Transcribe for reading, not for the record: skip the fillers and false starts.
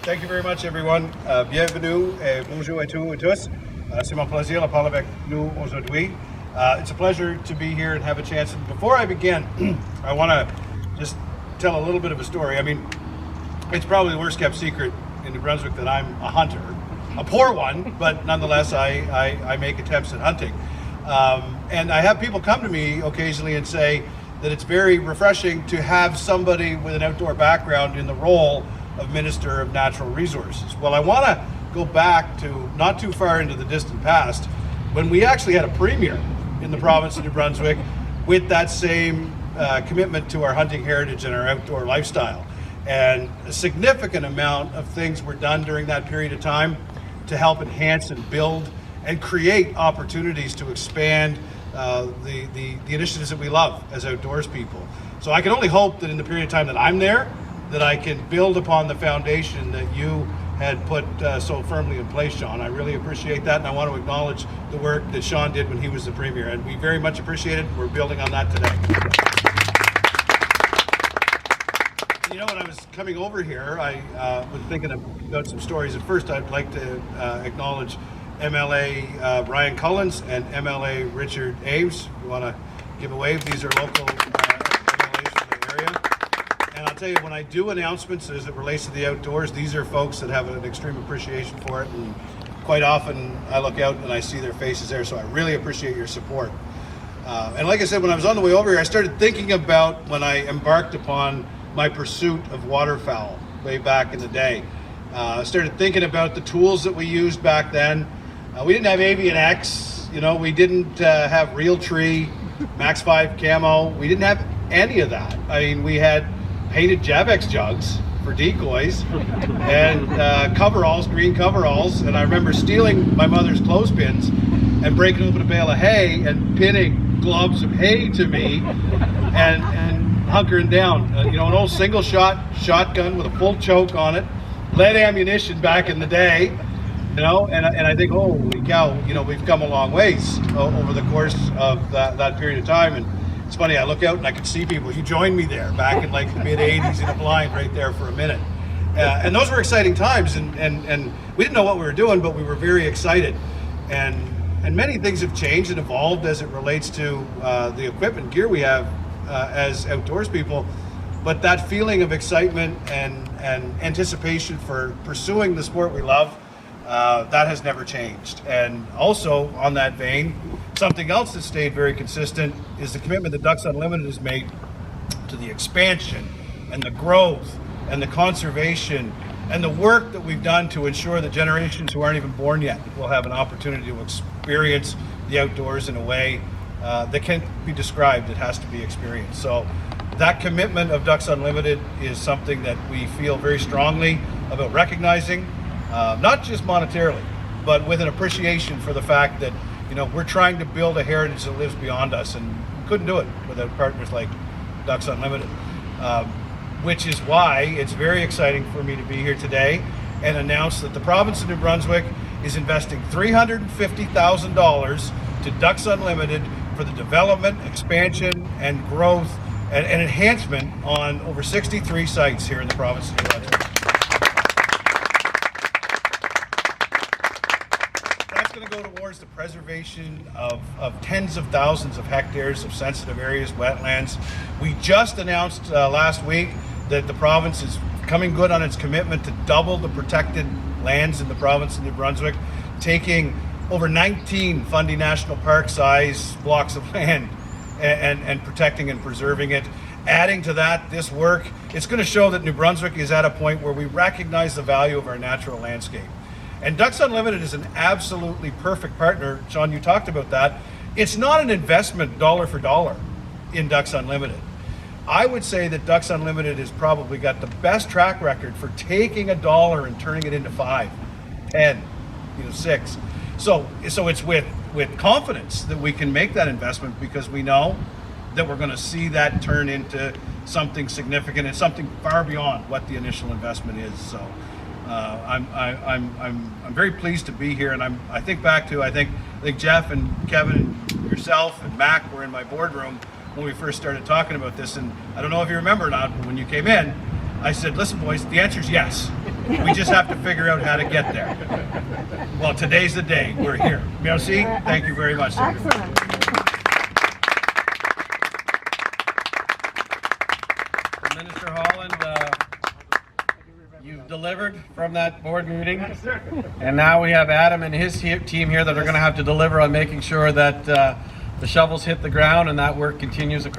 Thank you very much, everyone. Bienvenue et bonjour à tous et tous. C'est mon plaisir de parler avec nous aujourd'hui. It's a pleasure to be here and have a chance. And before I begin, I want to just tell a little bit of a story. I mean, it's probably the worst kept secret in New Brunswick that I'm a hunter. A poor one, but nonetheless, I make attempts at hunting. And I have people come to me occasionally and say that it's very refreshing to have somebody with an outdoor background in the role of Minister of Natural Resources. Well, I want to go back to not too far into the distant past when we actually had a premier in the province of New Brunswick with that same commitment to our hunting heritage and our outdoor lifestyle. And a significant amount of things were done during that period of time to help enhance and build and create opportunities to expand the initiatives that we love as outdoors people. So I can only hope that in the period of time that I'm there, that I can build upon the foundation that you had put so firmly in place, Sean. I really appreciate that, and I want to acknowledge the work that Sean did when he was the Premier, and we very much appreciate it. We're building on that today. You know, when I was coming over here, I was thinking about some stories. At first, I'd like to acknowledge MLA Brian Cullens and MLA Richard Ames. We want to give a wave. These are local MLAs from the area. And I'll tell you, when I do announcements as it relates to the outdoors, these are folks that have an extreme appreciation for it. And quite often I look out and I see their faces there. So I really appreciate your support. And like I said, when I was on the way over here, I started thinking about when I embarked upon my pursuit of waterfowl way back in the day. I started thinking about the tools that we used back then. We didn't have Avian X, you know, we didn't have Realtree, Max 5 camo. We didn't have any of that. I mean, we had painted Javex jugs for decoys and coveralls, green coveralls. And I remember stealing my mother's clothespins and breaking open a bale of hay and pinning globs of hay to me and hunkering down. You know, an old single shot shotgun with a full choke on it, lead ammunition back in the day. You know, and I think, holy cow, you know, we've come a long ways over the course of that period of time. And it's funny, I look out and I can see people. You joined me there back in like the mid 80s in a blind right there for a minute. And those were exciting times. And we didn't know what we were doing, but we were very excited. And many things have changed and evolved as it relates to the equipment gear we have as outdoors people. But that feeling of excitement and anticipation for pursuing the sport we love, that has never changed. And also on that vein, something else that stayed very consistent is the commitment that Ducks Unlimited has made to the expansion and the growth and the conservation and the work that we've done to ensure that generations who aren't even born yet will have an opportunity to experience the outdoors in a way that can't be described. It has to be experienced. So that commitment of Ducks Unlimited is something that we feel very strongly about recognizing. Not just monetarily, but with an appreciation for the fact that, you know, we're trying to build a heritage that lives beyond us, and we couldn't do it without partners like Ducks Unlimited, which is why it's very exciting for me to be here today and announce that the province of New Brunswick is investing $350,000 to Ducks Unlimited for the development, expansion, and growth and enhancement on over 63 sites here in the province of New Brunswick. Going to go towards the preservation of tens of thousands of hectares of sensitive areas, wetlands. We just announced last week that the province is coming good on its commitment to double the protected lands in the province of New Brunswick, taking over 19 Fundy National Park size blocks of land and protecting and preserving it. Adding to that, this work, it's going to show that New Brunswick is at a point where we recognize the value of our natural landscape. And Ducks Unlimited is an absolutely perfect partner. Sean, you talked about that. It's not an investment dollar for dollar in Ducks Unlimited. I would say that Ducks Unlimited has probably got the best track record for taking a dollar and turning it into 5, 10, 6. So it's with confidence that we can make that investment, because we know that we're going to see that turn into something significant and something far beyond what the initial investment is. So I'm very pleased to be here, and I think Jeff and Kevin and yourself and Mac were in my boardroom when we first started talking about this, and I don't know if you remember or not, but when you came in, I said, listen boys, the answer is yes. We just have to figure out how to get there. Well, today's the day. We're here. Merci. Thank you very much. Excellent. Minister Holland, you've delivered from that board meeting. And now we have Adam and his team here that are going to have to deliver on making sure that the shovels hit the ground and that work continues across